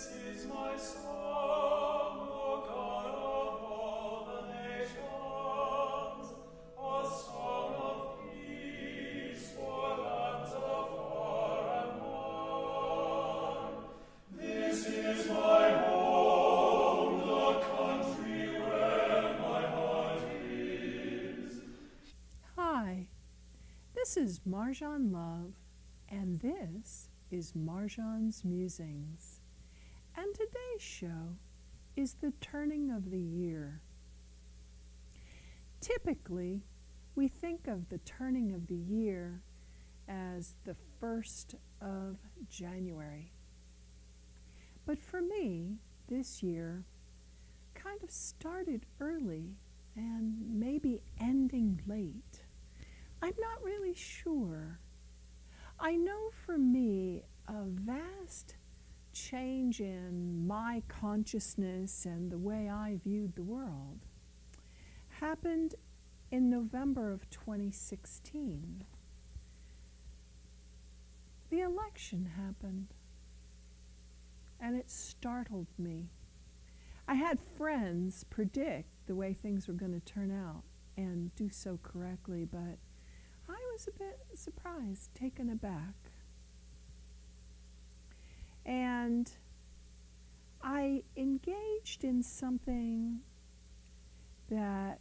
is my song, O God of all the nations, a song of peace for lands afar and wide. This is my home, the country where my heart is. Hi, this is Marjohn Love, and this is Marjohn's Musings. And today's show is the turning of the year. Typically, we think of the turning of the year as the 1st of January. But for me, this year kind of started early and maybe ending late. I'm not really sure. I know for me, a vast change in my consciousness and the way I viewed the world happened in November of 2016. The election happened, and it startled me. I had friends predict the way things were going to turn out and do so correctly, but I was a bit surprised, taken aback. And I engaged in something that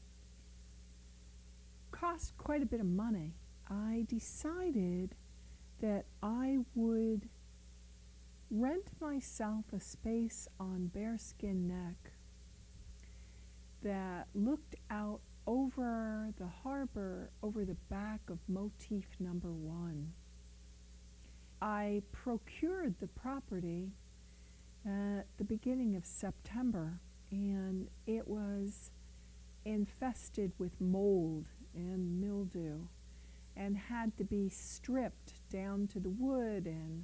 cost quite a bit of money. I decided that I would rent myself a space on Bearskin Neck that looked out over the harbor, over the back of motif number 1. I procured the property at the beginning of September, and it was infested with mold and mildew and had to be stripped down to the wood and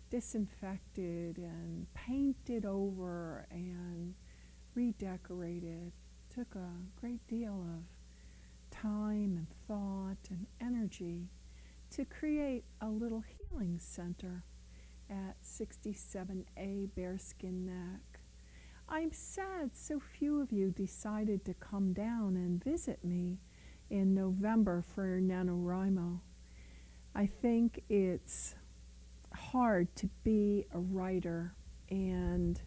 disinfected and painted over and redecorated. Took a great deal of time and thought and energy to create a little healing center at 67A Bearskin Neck. I'm sad so few of you decided to come down and visit me in November for NaNoWriMo. I think it's hard to be a writer and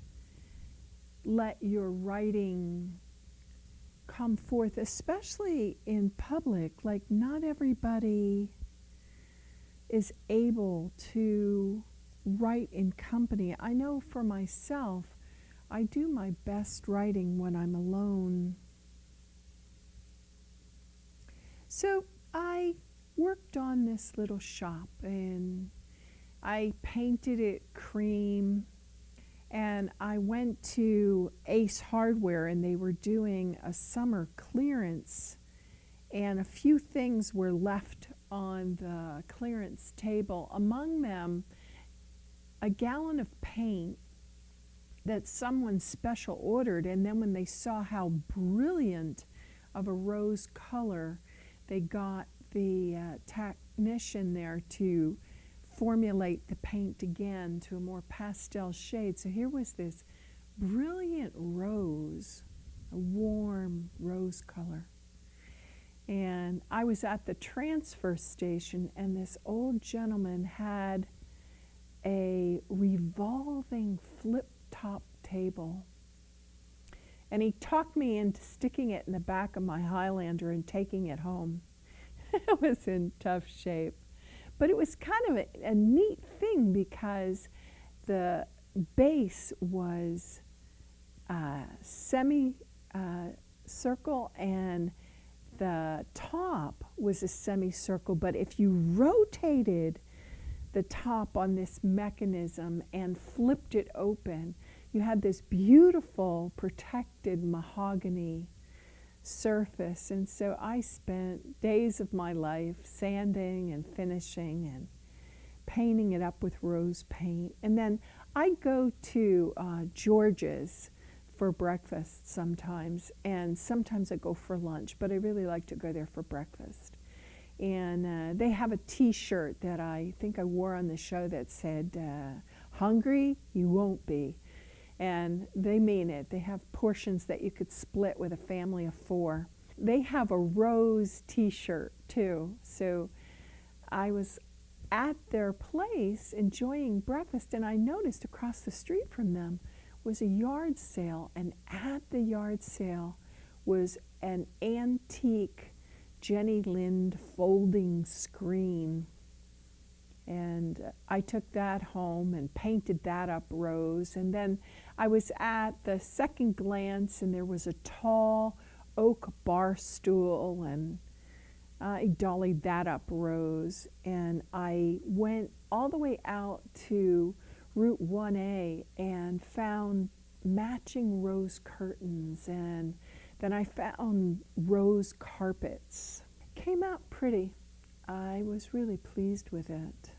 let your writing come forth, especially in public. Like, not everybody is able to write in company. I know for myself, I do my best writing when I'm alone. So I worked on this little shop, and I painted it cream. And I went to Ace Hardware, and they were doing a summer clearance, and a few things were left on the clearance table. Among them, a gallon of paint that someone special ordered, and then when they saw how brilliant of a rose color, they got the technician there to formulate the paint again to a more pastel shade. So here was this brilliant rose, a warm rose color. And I was at the transfer station, and this old gentleman had a revolving flip-top table. And he talked me into sticking it in the back of my Highlander and taking it home. It was in tough shape. But it was kind of a neat thing, because the base was semi-circle and the top was a semicircle. But if you rotated the top on this mechanism and flipped it open, you had this beautiful protected mahogany surface. And so I spent days of my life sanding and finishing and painting it up with rose paint. And then I go to George's for breakfast sometimes, and sometimes I go for lunch, but I really like to go there for breakfast. And they have a t-shirt that I think I wore on the show that said, "Hungry? You won't be." And they mean it. They have portions that you could split with a family of 4. They have a rose t-shirt too. So I was at their place enjoying breakfast, and I noticed across the street from them was a yard sale, and at the yard sale was an antique Jenny Lind folding screen. And I took that home and painted that up rose. And then I was at the Second Glance, and there was a tall oak bar stool, and I dollied that up rose. And I went all the way out to Route 1A and found matching rose curtains, and then I found rose carpets. Came out pretty. I was really pleased with it.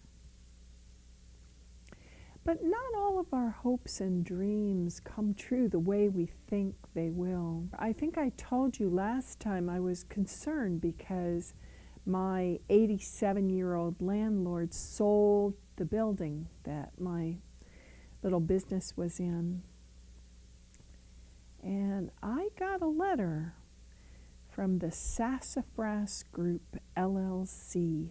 But not all of our hopes and dreams come true the way we think they will. I think I told you last time I was concerned because my 87-year-old landlord sold the building that my little business was in. And I got a letter from the Sassafras Group, LLC.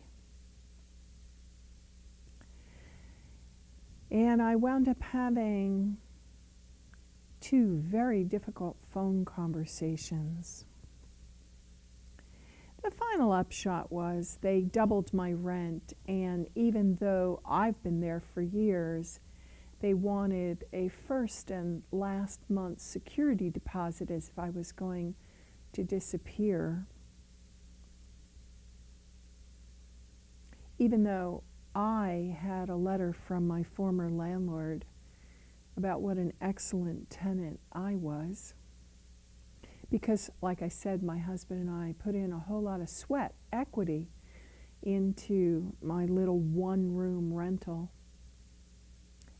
And I wound up having 2 very difficult phone conversations. The final upshot was they doubled my rent, and even though I've been there for years, they wanted a first and last month's security deposit as if I was going to disappear. Even though I had a letter from my former landlord about what an excellent tenant I was. Because, like I said, my husband and I put in a whole lot of sweat equity into my little 1-room rental.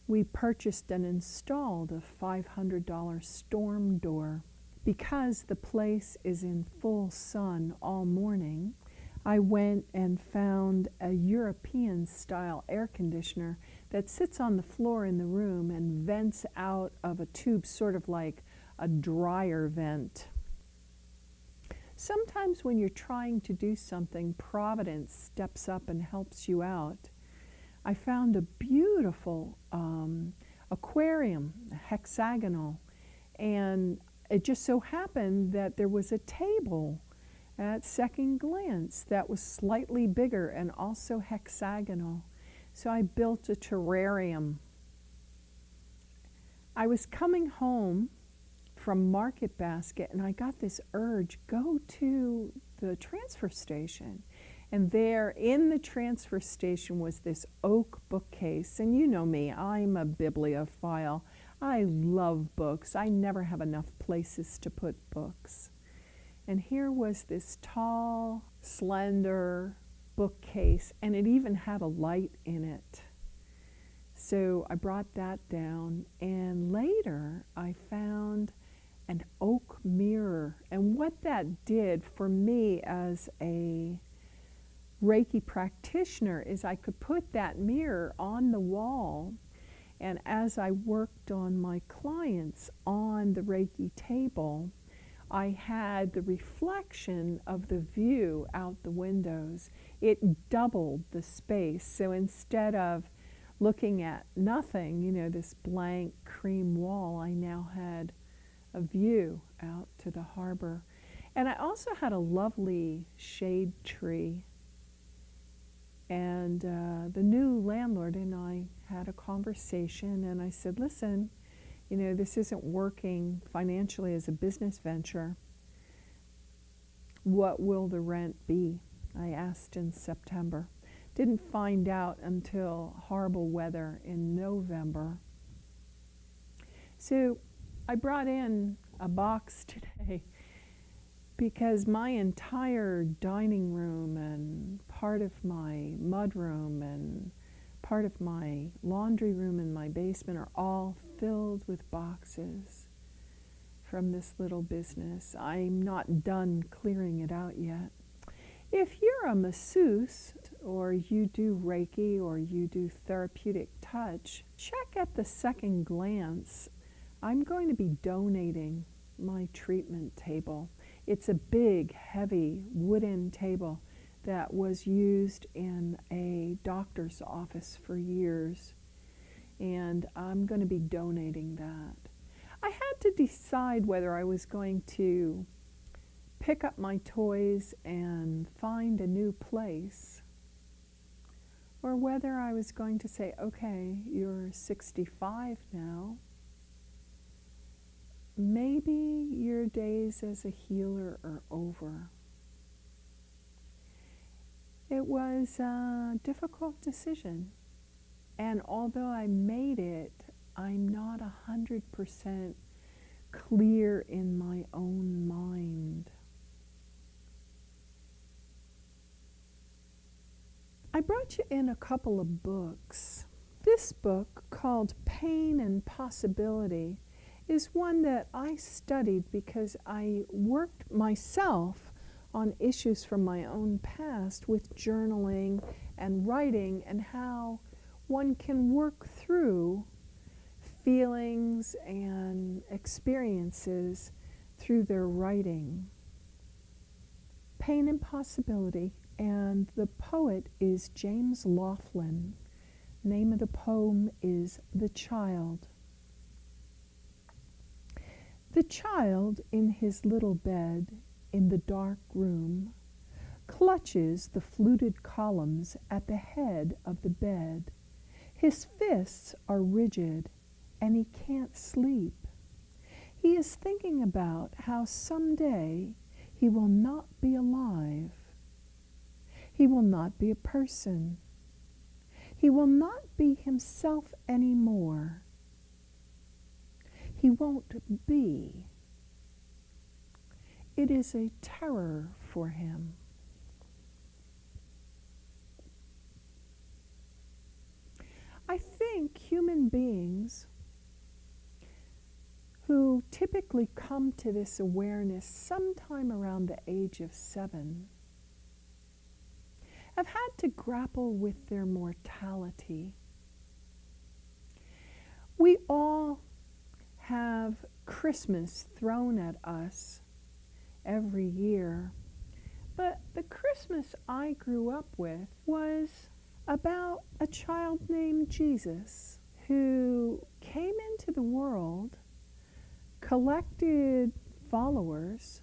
We purchased and installed a $500 storm door. Because the place is in full sun all morning, I went and found a European-style air conditioner that sits on the floor in the room and vents out of a tube, sort of like a dryer vent. Sometimes when you're trying to do something, Providence steps up and helps you out. I found a beautiful aquarium, hexagonal, and it just so happened that there was a table at Second Glance that was slightly bigger and also hexagonal. So I built a terrarium. I was coming home from Market Basket, and I got this urge, go to the transfer station. And there in the transfer station was this oak bookcase. And you know me, I'm a bibliophile. I love books. I never have enough places to put books. And here was this tall, slender bookcase, and it even had a light in it. So I brought that down, and later I found an oak mirror. And what that did for me as a Reiki practitioner is I could put that mirror on the wall, and as I worked on my clients on the Reiki table, I had the reflection of the view out the windows. It doubled the space. So instead of looking at nothing, you know, this blank cream wall, I now had a view out to the harbor. And I also had a lovely shade tree. And the new landlord and I had a conversation, and I said, listen, you know, this isn't working financially as a business venture. What will the rent be? I asked in September. Didn't find out until horrible weather in November. So I brought in a box today because my entire dining room and part of my mudroom and part of my laundry room in my basement are all filled with boxes from this little business. I'm not done clearing it out yet. If you're a masseuse, or you do Reiki, or you do therapeutic touch, check at the Second Glance I'm going to be donating my treatment table. It's a big, heavy wooden table that was used in a doctor's office for years, and I'm going to be donating that. I had to decide whether I was going to pick up my toys and find a new place, or whether I was going to say, okay, you're 65 now. Maybe your days as a healer are over. It was a difficult decision. And although I made it, I'm not 100% clear in my own mind. I brought you in a couple of books. This book, called Pain and Possibility, is one that I studied because I worked myself on issues from my own past with journaling and writing, and how one can work through feelings and experiences through their writing. Pain and Possibility, and the poet is James Laughlin. Name of the poem is The Child. The child in his little bed in the dark room clutches the fluted columns at the head of the bed. His fists are rigid and he can't sleep. He is thinking about how someday he will not be alive. He will not be a person. He will not be himself anymore. He won't be. It is a terror for him. I think human beings who typically come to this awareness sometime around the age of 7 have had to grapple with their mortality. We all have Christmas thrown at us every year, but the Christmas I grew up with was about a child named Jesus who came into the world, collected followers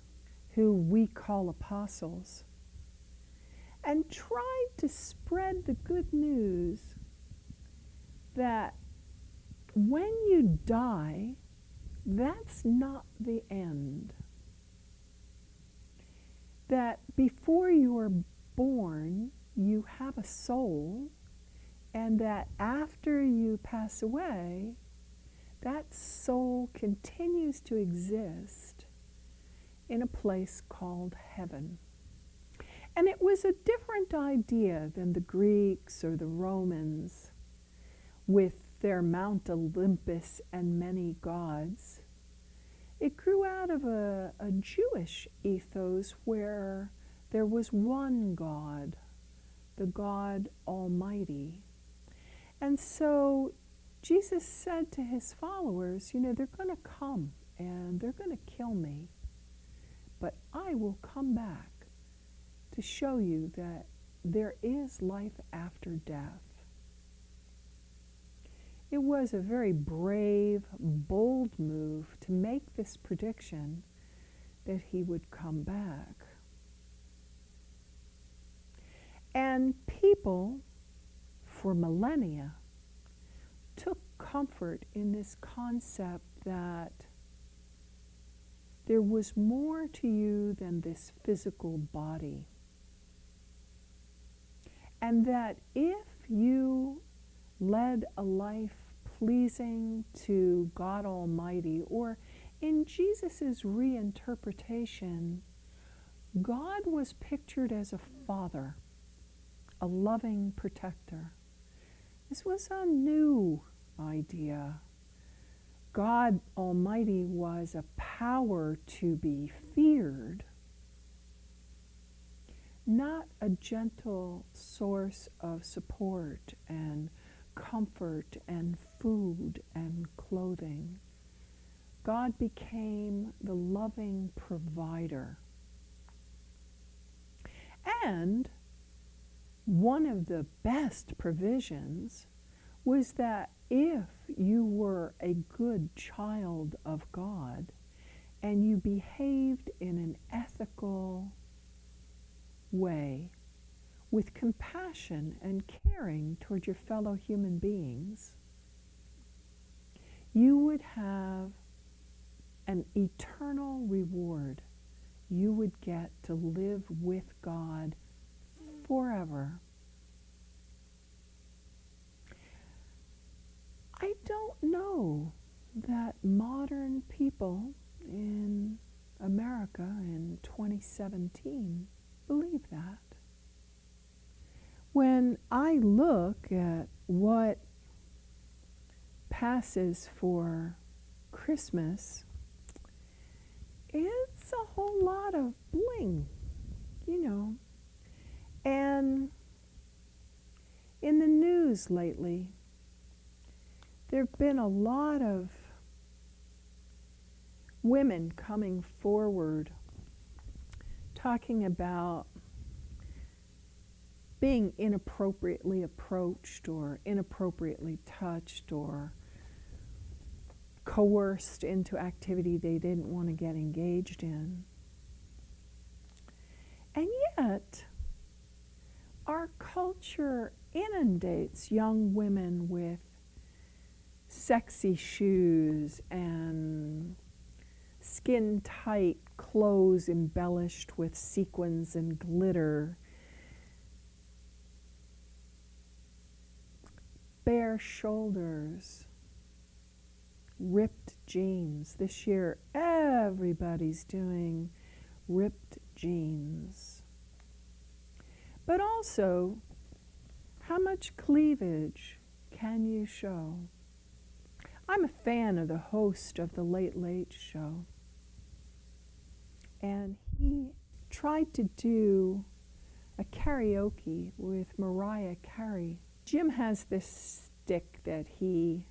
who we call apostles, and tried to spread the good news that when you die, that's not the end. That before you are born, you have a soul, and that after you pass away, that soul continues to exist in a place called heaven. And it was a different idea than the Greeks or the Romans with their Mount Olympus and many gods. It grew out of a Jewish ethos where there was one God, the God Almighty. And so Jesus said to his followers, you know, they're going to come and they're going to kill me, but I will come back to show you that there is life after death. It was a very brave, bold move to make this prediction that he would come back. And people, for millennia, took comfort in this concept that there was more to you than this physical body. And that if you led a life pleasing to God Almighty, or in Jesus' reinterpretation, God was pictured as a father, a loving protector. This was a new idea. God Almighty was a power to be feared, not a gentle source of support and comfort and food and clothing, God became the loving provider. And one of the best provisions was that if you were a good child of God and you behaved in an ethical way with compassion and caring toward your fellow human beings, you would have an eternal reward. You would get to live with God forever. I don't know that modern people in America in 2017 believe that. When I look at what passes for Christmas, it's a whole lot of bling, you know. And in the news lately, there have been a lot of women coming forward talking about being inappropriately approached or inappropriately touched or coerced into activity they didn't want to get engaged in. And yet, our culture inundates young women with sexy shoes and skin-tight clothes embellished with sequins and glitter, bare shoulders, ripped jeans. This year, everybody's doing ripped jeans. But also, how much cleavage can you show? I'm a fan of the host of the Late Late Show. And he tried to do a karaoke with Mariah Carey. Jim has this stick that he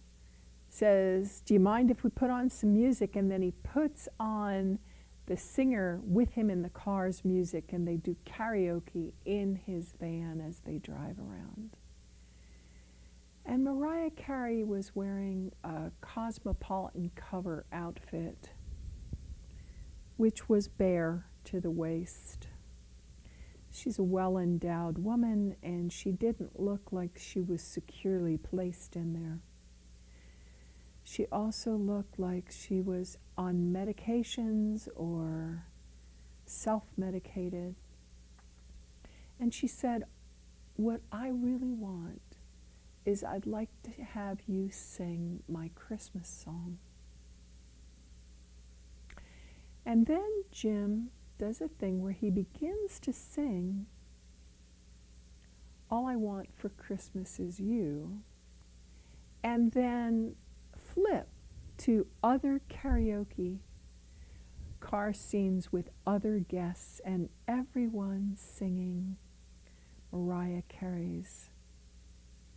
says, "Do you mind if we put on some music?" And then he puts on the singer with him in the car's music, and they do karaoke in his van as they drive around. And Mariah Carey was wearing a Cosmopolitan cover outfit, which was bare to the waist. She's a well-endowed woman, and she didn't look like she was securely placed in there. She also looked like she was on medications or self-medicated. And she said, "What I really want is I'd like to have you sing my Christmas song." And then Jim does a thing where he begins to sing, "All I Want for Christmas Is You," and then flip to other karaoke car scenes with other guests and everyone singing Mariah Carey's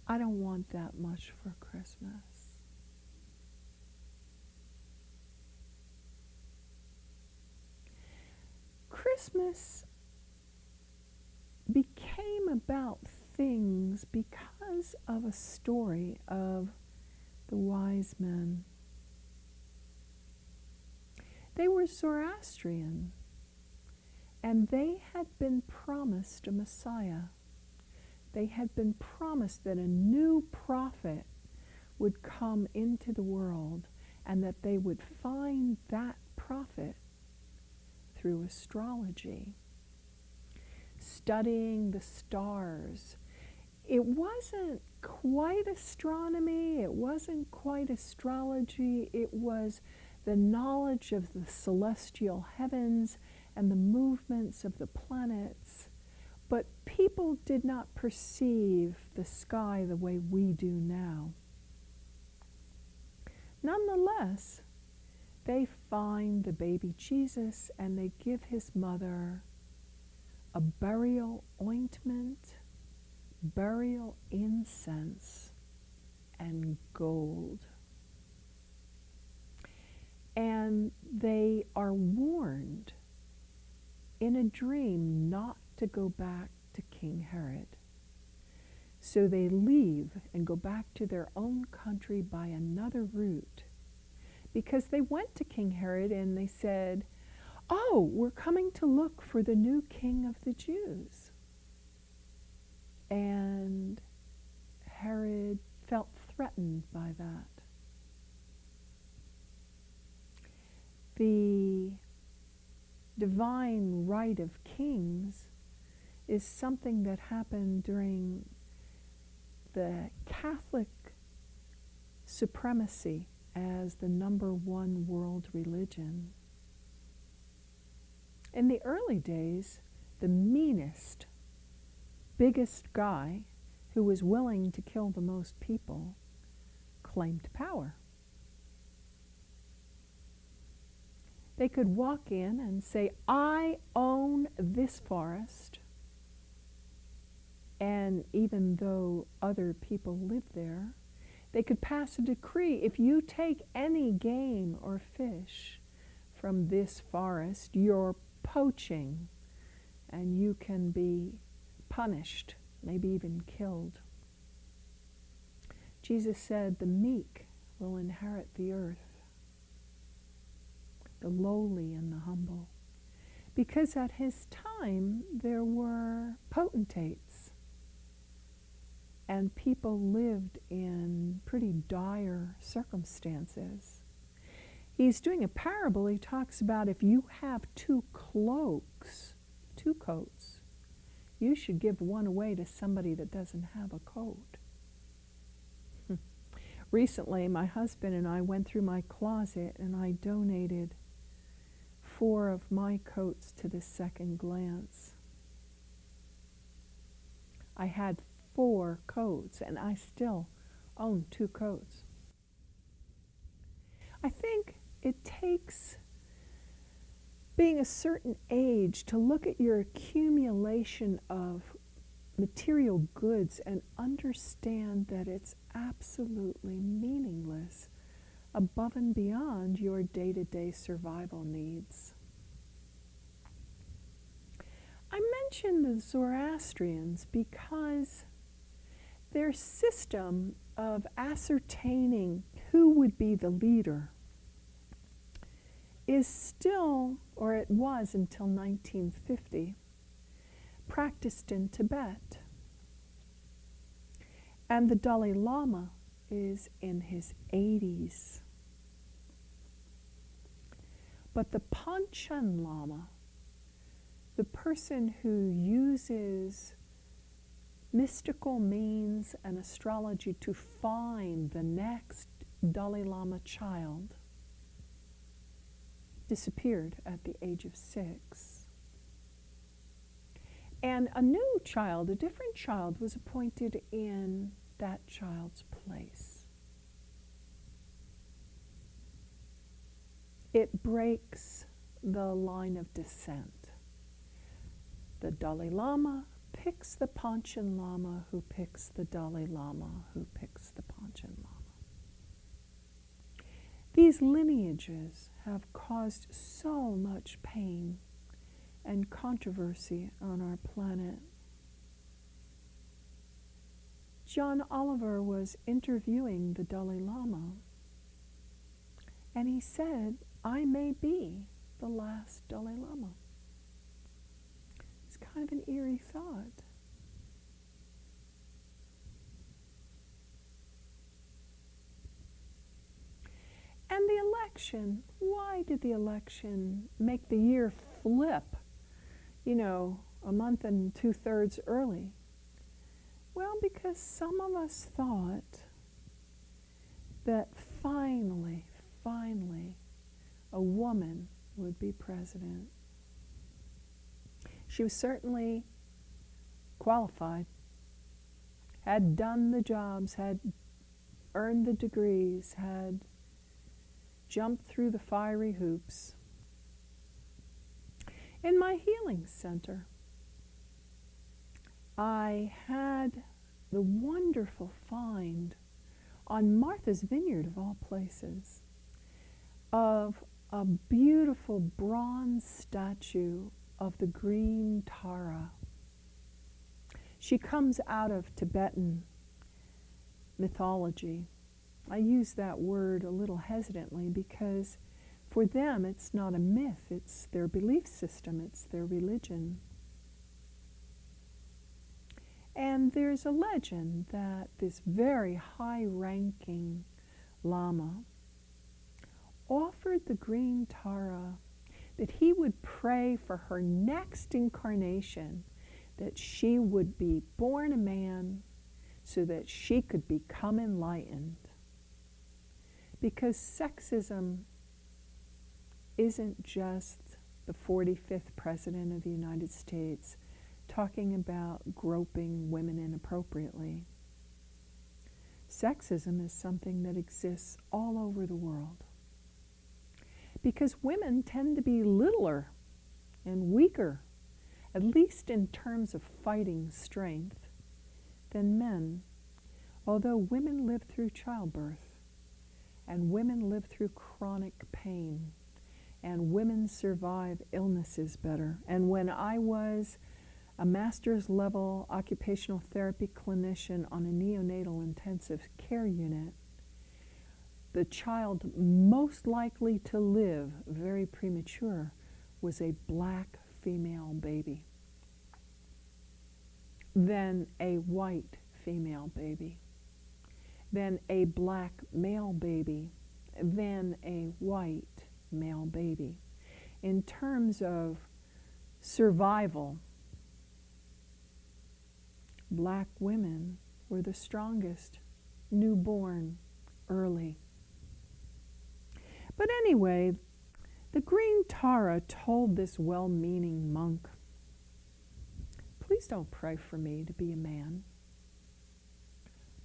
"I Don't Want That Much for Christmas." Christmas became about things because of a story of the wise men. They were Zoroastrian, and they had been promised a Messiah. They had been promised that a new prophet would come into the world and that they would find that prophet through astrology, studying the stars. It wasn't quite astronomy, it wasn't quite astrology, it was the knowledge of the celestial heavens and the movements of the planets. But people did not perceive the sky the way we do now. Nonetheless, they find the baby Jesus and they give his mother a burial ointment, burial incense, and gold. And they are warned in a dream not to go back to King Herod. So they leave and go back to their own country by another route, because they went to King Herod and they said, "Oh, we're coming to look for the new king of the Jews." And Herod felt threatened by that. The divine right of kings is something that happened during the Catholic supremacy as the number one world religion. In the early days, the meanest, biggest guy who was willing to kill the most people claimed power. They could walk in and say, "I own this forest." And even though other people lived there, they could pass a decree: if you take any game or fish from this forest, you're poaching, and you can be punished, maybe even killed. Jesus said the meek will inherit the earth, the lowly and the humble, because at his time there were potentates, and people lived in pretty dire circumstances. He's doing a parable. He talks about if you have two coats, you should give one away to somebody that doesn't have a coat. Recently, my husband and I went through my closet and I donated 4 of my coats to the Second Glance. I had 4 coats, and I still own 2 coats. I think it takes being a certain age to look at your accumulation of material goods and understand that it's absolutely meaningless above and beyond your day-to-day survival needs. I mention the Zoroastrians because their system of ascertaining who would be the leader is still, or it was until 1950, practiced in Tibet. And the Dalai Lama is in his 80s. But the Panchen Lama, the person who uses mystical means and astrology to find the next Dalai Lama child, disappeared at the age of 6. And a new child, a different child, was appointed in that child's place. It breaks the line of descent. The Dalai Lama picks the Panchen Lama, who picks the Dalai Lama, who picks the Panchen Lama. These lineages have caused so much pain and controversy on our planet. John Oliver was interviewing the Dalai Lama, and he said, "I may be the last Dalai Lama." It's kind of an eerie thought. And the election, why did the election make the year flip, a month and 2/3 early? Well, because some of us thought that finally, a woman would be president. She was certainly qualified, had done the jobs, had earned the degrees, had jumped through the fiery hoops. In my healing center, I had the wonderful find on Martha's Vineyard, of all places, of a beautiful bronze statue of the green Tara. She comes out of Tibetan mythology. I use that word a little hesitantly because for them it's not a myth, it's their belief system, it's their religion. And there's a legend that this very high-ranking Lama offered the green Tara that he would pray for her next incarnation, that she would be born a man so that she could become enlightened. Because sexism isn't just the 45th President of the United States talking about groping women inappropriately. Sexism is something that exists all over the world. Because women tend to be littler and weaker, at least in terms of fighting strength, than men, although women live through childbirth, and women live through chronic pain, and women survive illnesses better. And when I was a master's level occupational therapy clinician on a neonatal intensive care unit, the child most likely to live very premature was a black female baby, then a white female baby, then a black male baby, then a white male baby. In terms of survival, black women were the strongest, newborn, early. But anyway, the green Tara told this well-meaning monk, "Please don't pray for me to be a man.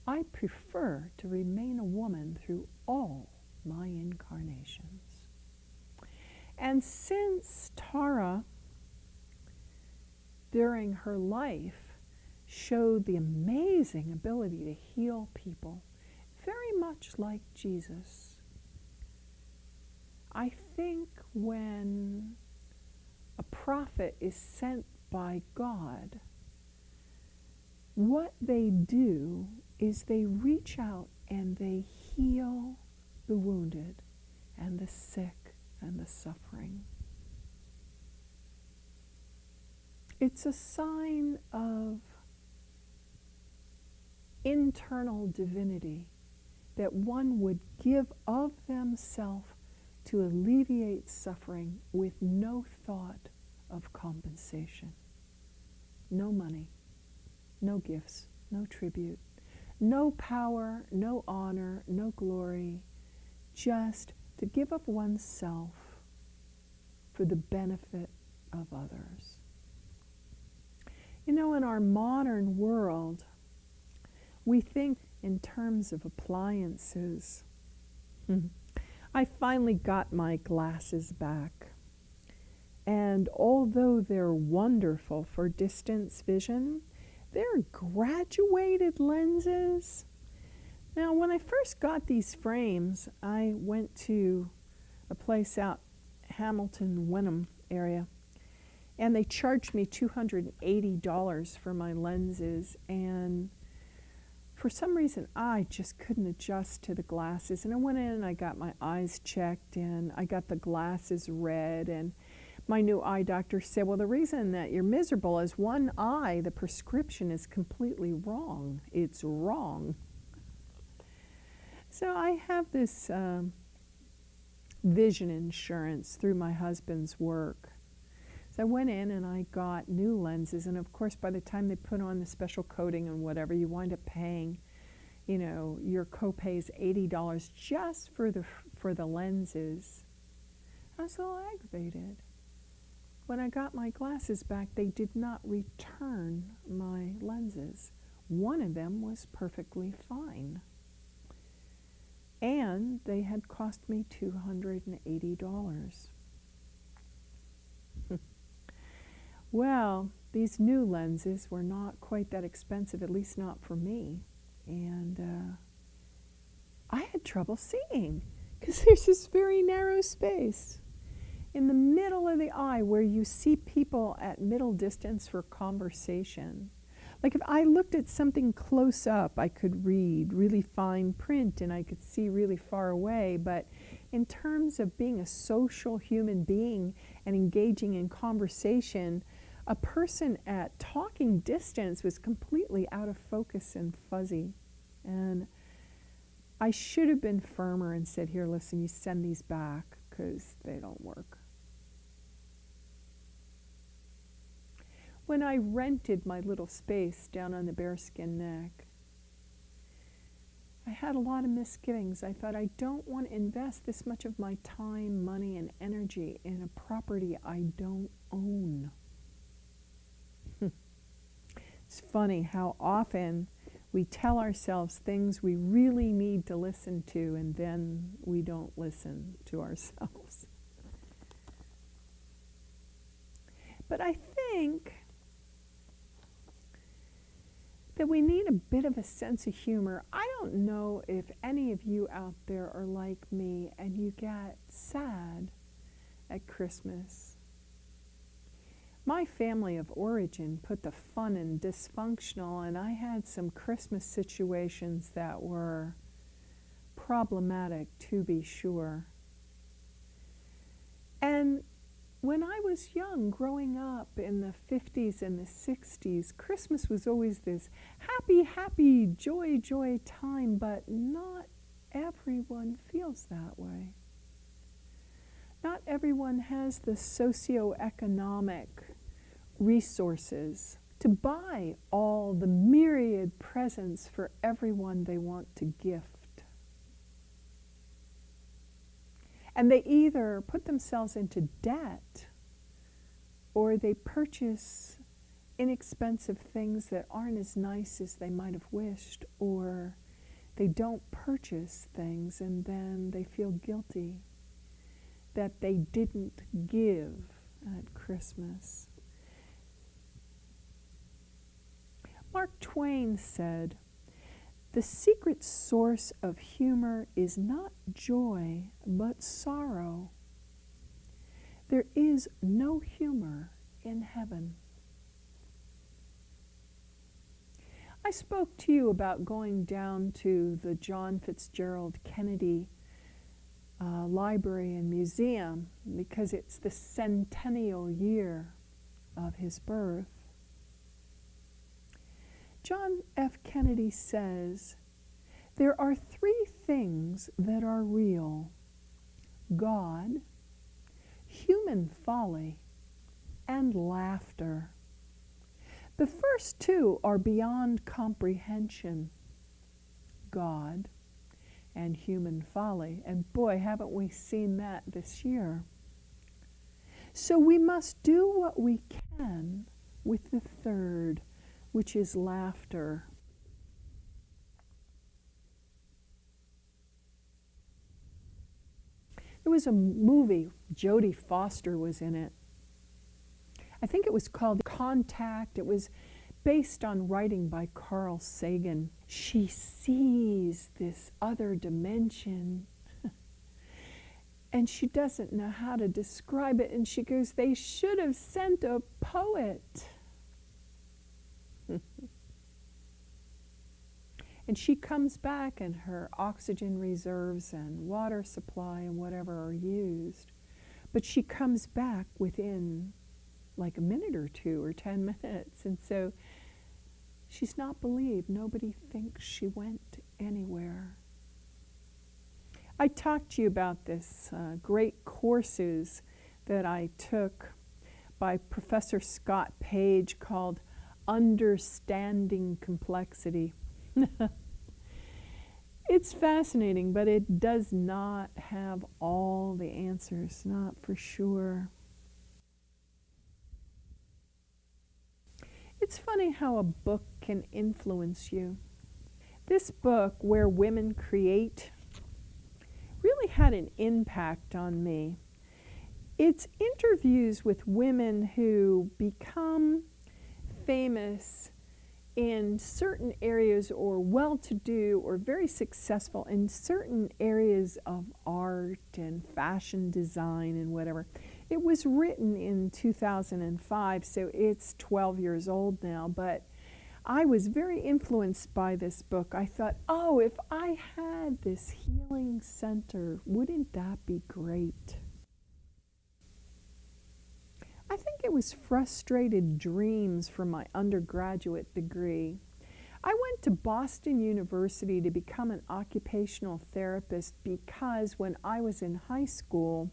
I prefer to remain a woman through all my incarnations." And since Tara, during her life, showed the amazing ability to heal people, very much like Jesus, I think when a prophet is sent by God, what they do is they reach out and they heal the wounded and the sick and the suffering. It's a sign of internal divinity that one would give of themselves to alleviate suffering with no thought of compensation. No money, no gifts, no tribute, no power, no honor, no glory, just to give of oneself for the benefit of others. You know, in our modern world, we think in terms of appliances. I finally got my glasses back. And although they're wonderful for distance vision, they're graduated lenses. Now, when I first got these frames, I went to a place out Hamilton, Wenham area, and they charged me $280 for my lenses, and for some reason, I just couldn't adjust to the glasses. And I went in and I got my eyes checked and I got the glasses read. And my new eye doctor said, well, the reason that you're miserable is one eye, the prescription is completely wrong. It's wrong. So I have this vision insurance through my husband's work. So I went in and I got new lenses, and of course by the time they put on the special coating and whatever, you wind up paying, you know, your copay is $80 just for the lenses. I was a little aggravated. When I got my glasses back, they did not return my lenses. One of them was perfectly fine. And they had cost me $280. Well, these new lenses were not quite that expensive, at least not for me. And I had trouble seeing because there's this very narrow space in the middle of the eye where you see people at middle distance for conversation. Like if I looked at something close up, I could read really fine print and I could see really far away. But in terms of being a social human being and engaging in conversation, a person at talking distance was completely out of focus and fuzzy. And I should have been firmer and said, here, listen, you send these back because they don't work. When I rented my little space down on the Bearskin Neck, I had a lot of misgivings. I thought, I don't want to invest this much of my time, money, and energy in a property I don't own. It's funny how often we tell ourselves things we really need to listen to, and then we don't listen to ourselves. But I think that we need a bit of a sense of humor. I don't know if any of you out there are like me and you get sad at Christmas. My family of origin put the fun in dysfunctional, and I had some Christmas situations that were problematic, to be sure. And when I was young, growing up in the 50s and the 60s, Christmas was always this happy, happy, joy, joy time, but not everyone feels that way. Not everyone has the socioeconomic resources to buy all the myriad presents for everyone they want to gift. And they either put themselves into debt or they purchase inexpensive things that aren't as nice as they might have wished, or they don't purchase things and then they feel guilty that they didn't give at Christmas. Mark Twain said, "The secret source of humor is not joy, but sorrow. There is no humor in heaven." I spoke to you about going down to the John Fitzgerald Kennedy Library and Museum because it's the centennial year of his birth. John F. Kennedy says, there are three things that are real: God, human folly, and laughter. The first two are beyond comprehension: God and human folly. And boy, haven't we seen that this year. So we must do what we can with the third, which is laughter. There was a movie, Jodie Foster was in it. I think it was called Contact. It was based on writing by Carl Sagan. She sees this other dimension and she doesn't know how to describe it, and she goes, they should have sent a poet. And she comes back and her oxygen reserves and water supply and whatever are used. But she comes back within like a minute or two or 10 minutes. And so she's not believed. Nobody thinks she went anywhere. I talked to you about this great courses that I took by Professor Scott Page called Understanding Complexity. It's fascinating, but it does not have all the answers, not for sure. It's funny how a book can influence you. This book, Where Women Create, really had an impact on me. It's interviews with women who become famous in certain areas, or well-to-do or very successful in certain areas of art and fashion design and whatever. It was written in 2005, so it's 12 years old now, but I was very influenced by this book. I thought, oh, if I had this healing center, wouldn't that be great? I think it was frustrated dreams from my undergraduate degree. I went to Boston University to become an occupational therapist because when I was in high school,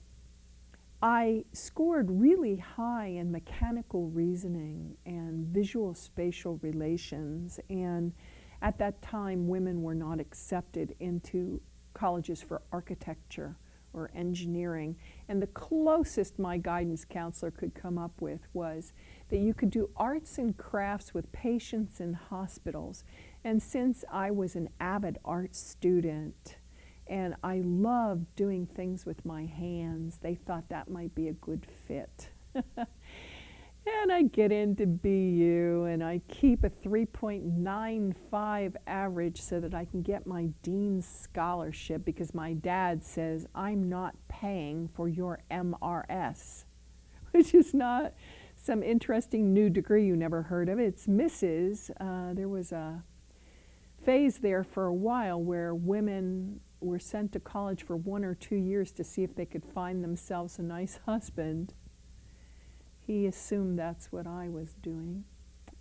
I scored really high in mechanical reasoning and visual spatial relations, and at that time women were not accepted into colleges for architecture or engineering, and the closest my guidance counselor could come up with was that you could do arts and crafts with patients in hospitals. And since I was an avid art student and I loved doing things with my hands, they thought that might be a good fit. And I get into BU and I keep a 3.95 average so that I can get my dean's scholarship, because my dad says I'm not paying for your MRS, which is not some interesting new degree you never heard of. It's Mrs. There was a phase there for a while where women were sent to college for 1 or 2 years to see if they could find themselves a nice husband. He assumed that's what I was doing.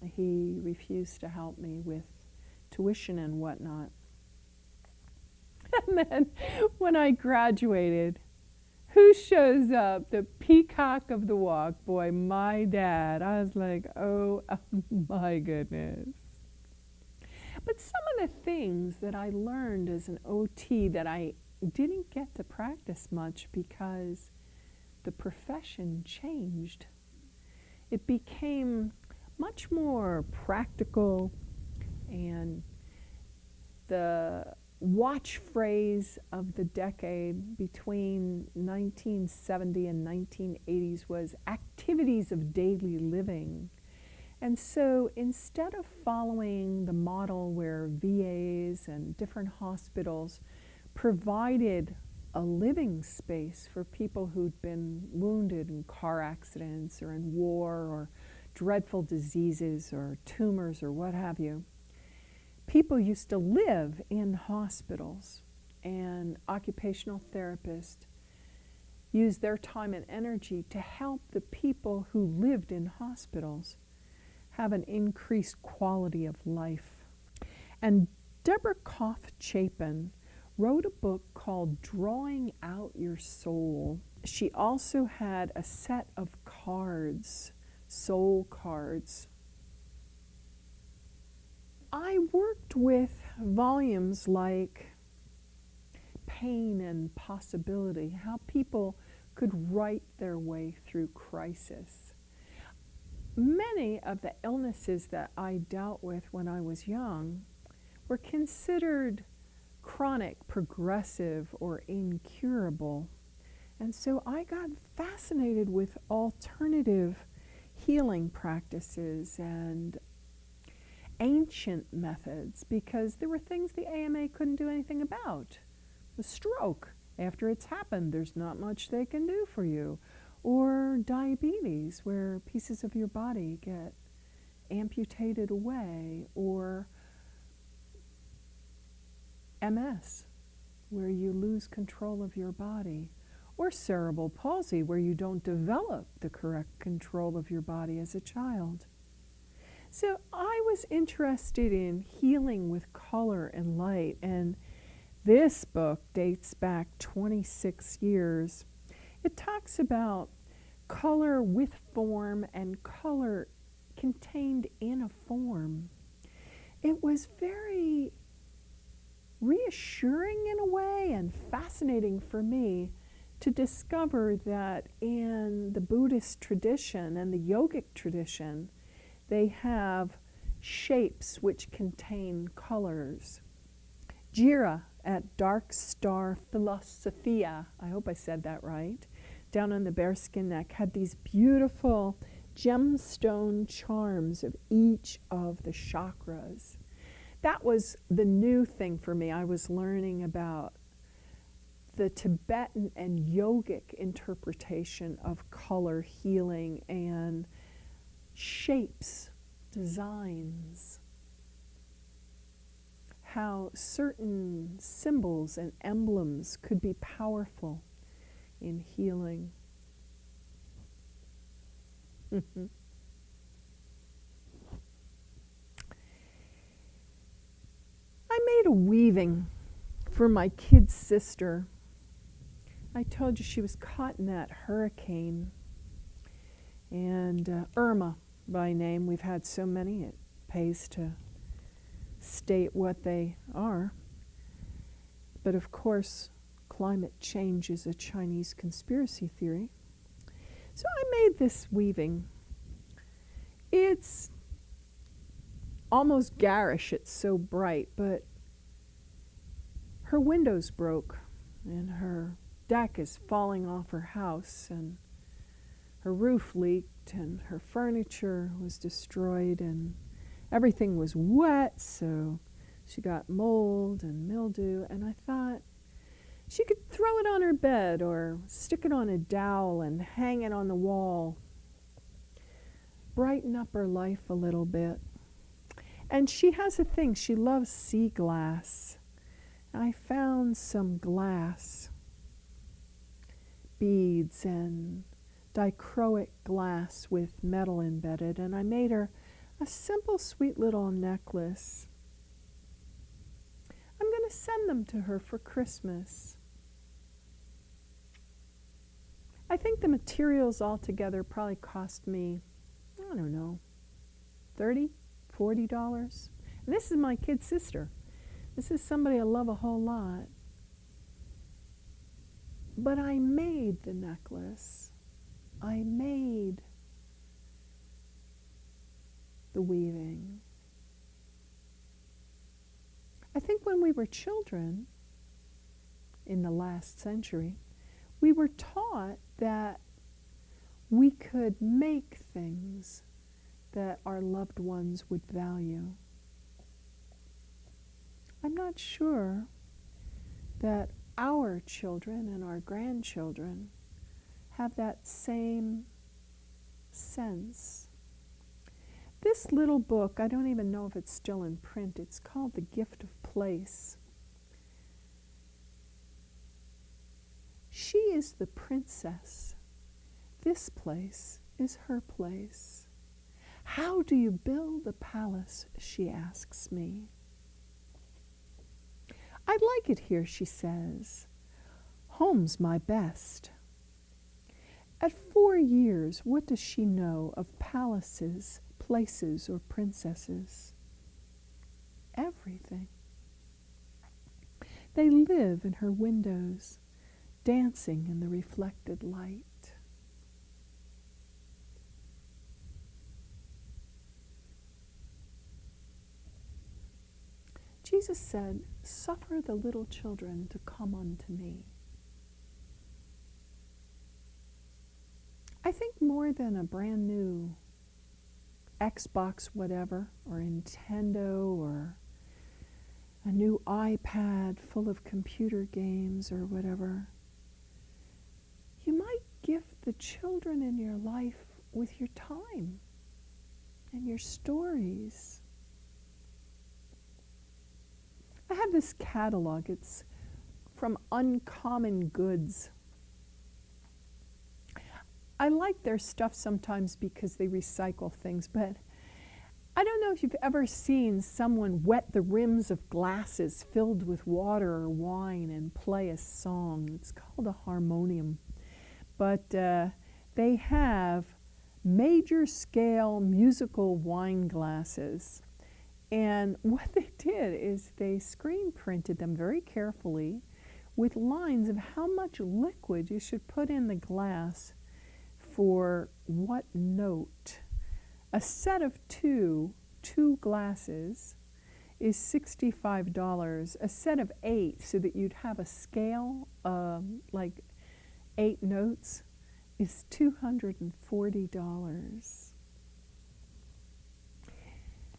He refused to help me with tuition and whatnot. And then when I graduated, who shows up? The peacock of the walk. Boy, my dad. I was like, oh my goodness. But some of the things that I learned as an OT that I didn't get to practice much because the profession changed. It became much more practical, and the watch phrase of the decade between 1970 and 1980s was activities of daily living. And so instead of following the model where VAs and different hospitals provided a living space for people who'd been wounded in car accidents or in war or dreadful diseases or tumors or what have you, people used to live in hospitals, and occupational therapists used their time and energy to help the people who lived in hospitals have an increased quality of life. And Deborah Koff-Chapin wrote a book called Drawing Out Your Soul. She also had a set of cards, soul cards. I worked with volumes like Pain and Possibility, how people could write their way through crisis. Many of the illnesses that I dealt with when I was young were considered chronic, progressive, or incurable. And so I got fascinated with alternative healing practices and ancient methods, because there were things the AMA couldn't do anything about. The stroke, after it's happened, there's not much they can do for you. Or diabetes, where pieces of your body get amputated away. Or MS, where you lose control of your body. Or cerebral palsy, where you don't develop the correct control of your body as a child. So I was interested in healing with color and light, and this book dates back 26 years. It talks about color with form and color contained in a form. It was very reassuring in a way and fascinating for me to discover that in the Buddhist tradition and the yogic tradition, they have shapes which contain colors. Jira at Dark Star Philosophia, I hope I said that right, down on the Bearskin Neck, had these beautiful gemstone charms of each of the chakras. That was the new thing for me. I was learning about the Tibetan and yogic interpretation of color healing and shapes, designs, how certain symbols and emblems could be powerful in healing. I made a weaving for my kid's sister. I told you she was caught in that hurricane. And Irma by name. We've had so many, it pays to state what they are. But of course, climate change is a Chinese conspiracy theory. So I made this weaving. It's almost garish, it's so bright, but her windows broke and her deck is falling off her house and her roof leaked and her furniture was destroyed and everything was wet, so she got mold and mildew, and I thought she could throw it on her bed or stick it on a dowel and hang it on the wall, brighten up her life a little bit. And she has a thing, she loves sea glass. I found some glass, beads and dichroic glass with metal embedded, and I made her a simple, sweet little necklace. I'm going to send them to her for Christmas. I think the materials altogether probably cost me, I don't know, $30, $40. And this is my kid sister. This is somebody I love a whole lot. But I made the necklace. I made the weaving. I think when we were children in the last century, we were taught that we could make things that our loved ones would value. I'm not sure that our children and our grandchildren have that same sense. This little book, I don't even know if it's still in print, it's called The Gift of Place. She is the princess. This place is her place. How do you build a palace, she asks me. I'd like it here, she says. Home's my best. At 4 years, what does she know of palaces, places, or princesses? Everything. They live in her windows, dancing in the reflected light. Jesus said, "Suffer the little children to come unto me." I think more than a brand new Xbox whatever, or Nintendo, or a new iPad full of computer games or whatever, you might gift the children in your life with your time and your stories. I have this catalog. It's from Uncommon Goods. I like their stuff sometimes because they recycle things, but I don't know if you've ever seen someone wet the rims of glasses filled with water or wine and play a song. It's called a harmonium. But they have major scale musical wine glasses. And what they did is they screen printed them very carefully with lines of how much liquid you should put in the glass for what note. A set of two glasses is $65. A set of 8, so that you'd have a scale like 8 notes, is $240.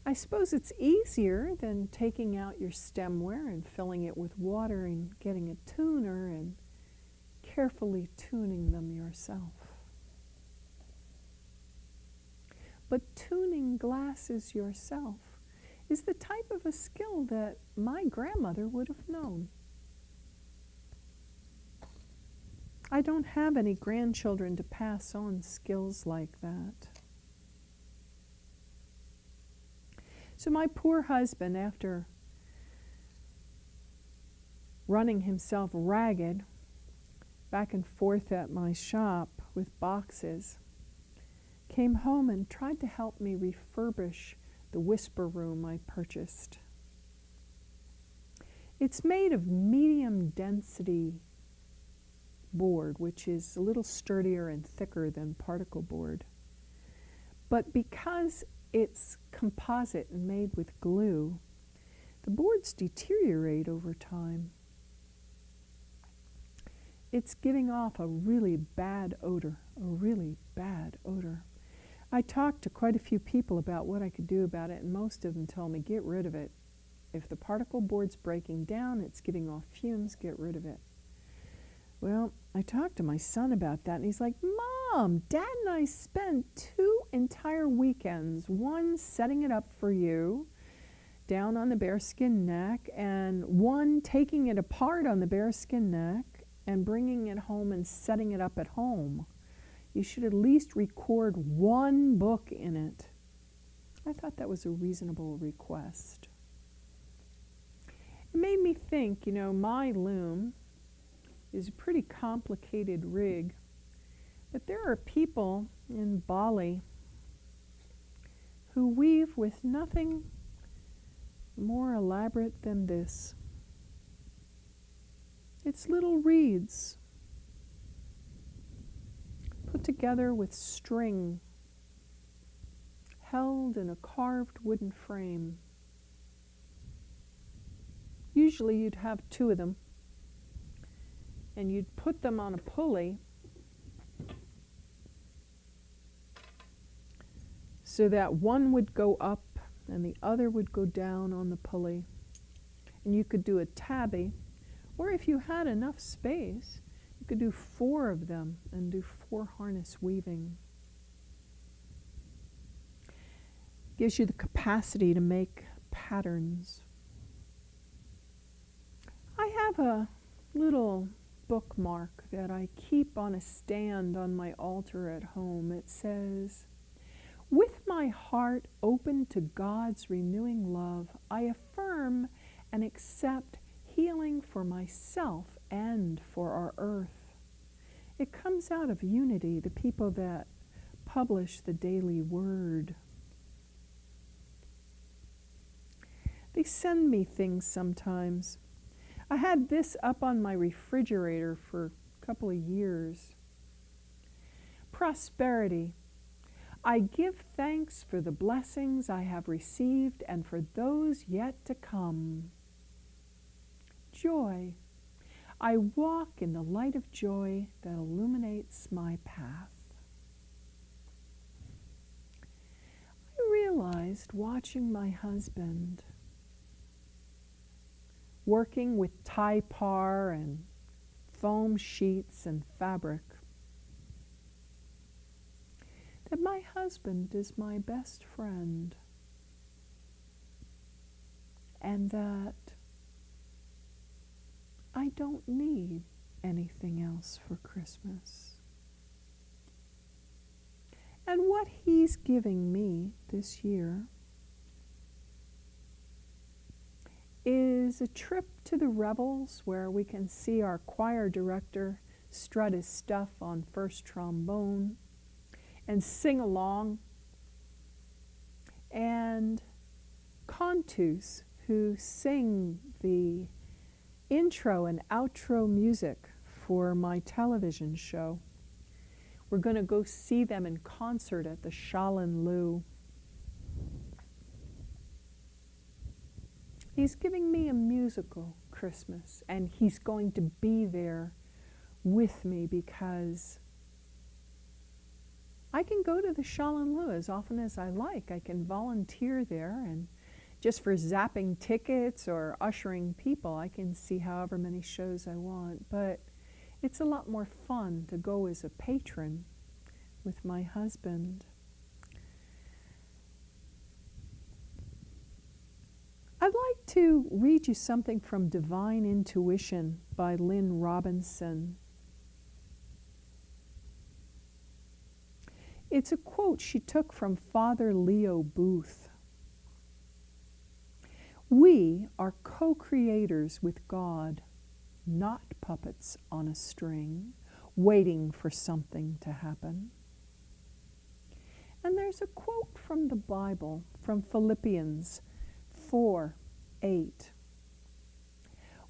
I suppose it's easier than taking out your stemware and filling it with water and getting a tuner and carefully tuning them yourself. But tuning glasses yourself is the type of a skill that my grandmother would have known. I don't have any grandchildren to pass on skills like that. So my poor husband, after running himself ragged back and forth at my shop with boxes, came home and tried to help me refurbish the whisper room I purchased. It's made of medium density board, which is a little sturdier and thicker than particle board. But because it's composite and made with glue, the boards deteriorate over time. It's giving off a really bad odor, a really bad odor. I talked to quite a few people about what I could do about it, and most of them told me, get rid of it. If the particle board's breaking down, it's giving off fumes, get rid of it. Well, I talked to my son about that, and he's like, Mom, Dad and I spent 2 entire weekends, one setting it up for you down on the bearskin neck, and one taking it apart on the bearskin neck and bringing it home and setting it up at home. You should at least record 1 book in it. I thought that was a reasonable request. It made me think, my loom is a pretty complicated rig, but there are people in Bali who weave with nothing more elaborate than this. It's little reeds put together with string, held in a carved wooden frame. Usually you'd have 2 of them, and you'd put them on a pulley so that one would go up and the other would go down on the pulley. And you could do a tabby, or if you had enough space, you could do 4 of them and do 4 harness weaving. Gives you the capacity to make patterns. I have a little bookmark that I keep on a stand on my altar at home. It says, with my heart open to God's renewing love, I affirm and accept healing for myself and for our earth. It comes out of Unity, the people that publish the Daily Word. They send me things sometimes. I had this up on my refrigerator for a couple of years. Prosperity. I give thanks for the blessings I have received and for those yet to come. Joy. I walk in the light of joy that illuminates my path. I realized watching my husband working with tie par and foam sheets and fabric, that my husband is my best friend, and that I don't need anything else for Christmas. And what he's giving me this year is a trip to the Revels, where we can see our choir director strut his stuff on first trombone and sing along, and contus, who sing the intro and outro music for my television show. We're going to go see them in concert at the Shaolin Lu. He's giving me a musical Christmas, and he's going to be there with me because I can go to the Shalin as often as I like. I can volunteer there, and just for zapping tickets or ushering people, I can see however many shows I want. But it's a lot more fun to go as a patron with my husband. I'd like to read you something from Divine Intuition by Lynn Robinson. It's a quote she took from Father Leo Booth. We are co-creators with God, not puppets on a string, waiting for something to happen. And there's a quote from the Bible, from Philippians 4:8.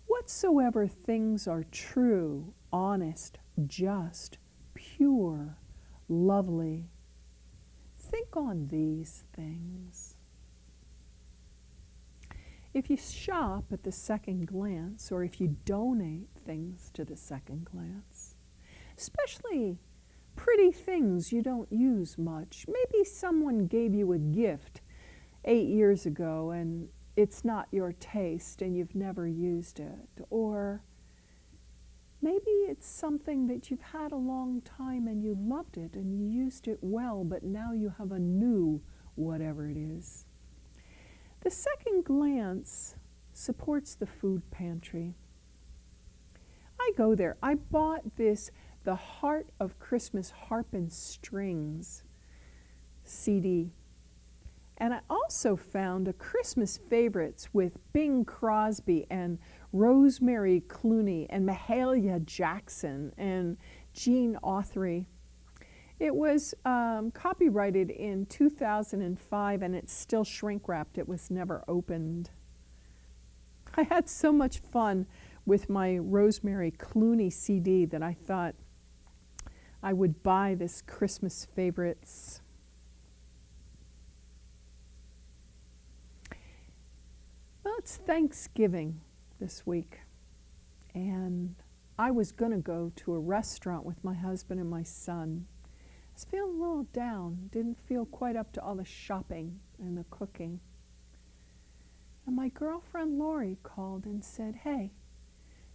Whatsoever things are true, honest, just, pure, lovely, think on these things. If you shop at the second glance, or if you donate things to the second glance, especially pretty things you don't use much, maybe someone gave you a gift 8 years ago and it's not your taste and you've never used it, or maybe it's something that you've had a long time and you loved it and you used it well, but now you have a new whatever it is. The second glance supports the food pantry. I go there. I bought this, The Heart of Christmas Harp and Strings CD. And I also found a Christmas Favorites with Bing Crosby and Rosemary Clooney and Mahalia Jackson and Gene Autry. It was copyrighted in 2005 and it's still shrink wrapped. It was never opened. I had so much fun with my Rosemary Clooney CD that I thought I would buy this Christmas Favorites. Well, it's Thanksgiving this week, and I was going to go to a restaurant with my husband and my son. I was feeling a little down, didn't feel quite up to all the shopping and the cooking. And my girlfriend Lori called and said, "Hey,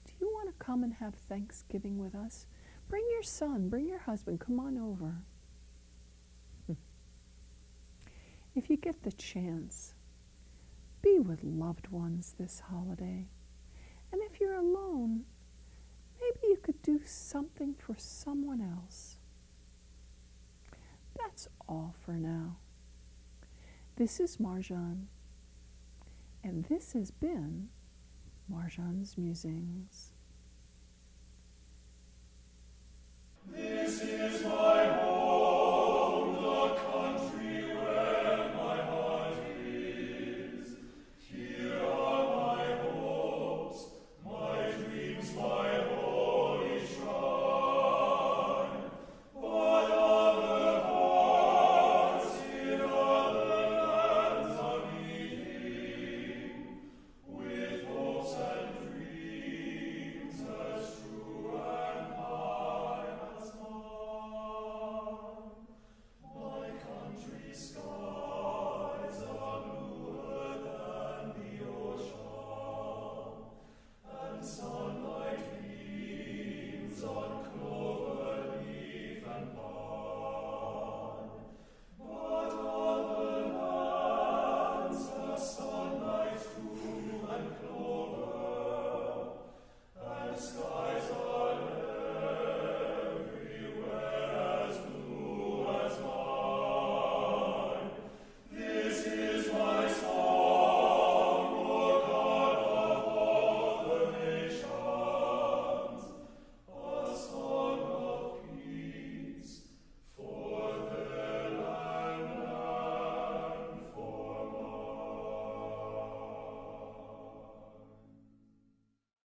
do you want to come and have Thanksgiving with us? Bring your son, bring your husband, come on over." If you get the chance, be with loved ones this holiday. And if you're alone, maybe you could do something for someone else. That's all for now. This is Marjohn, and this has been Marjohn's Musings. This is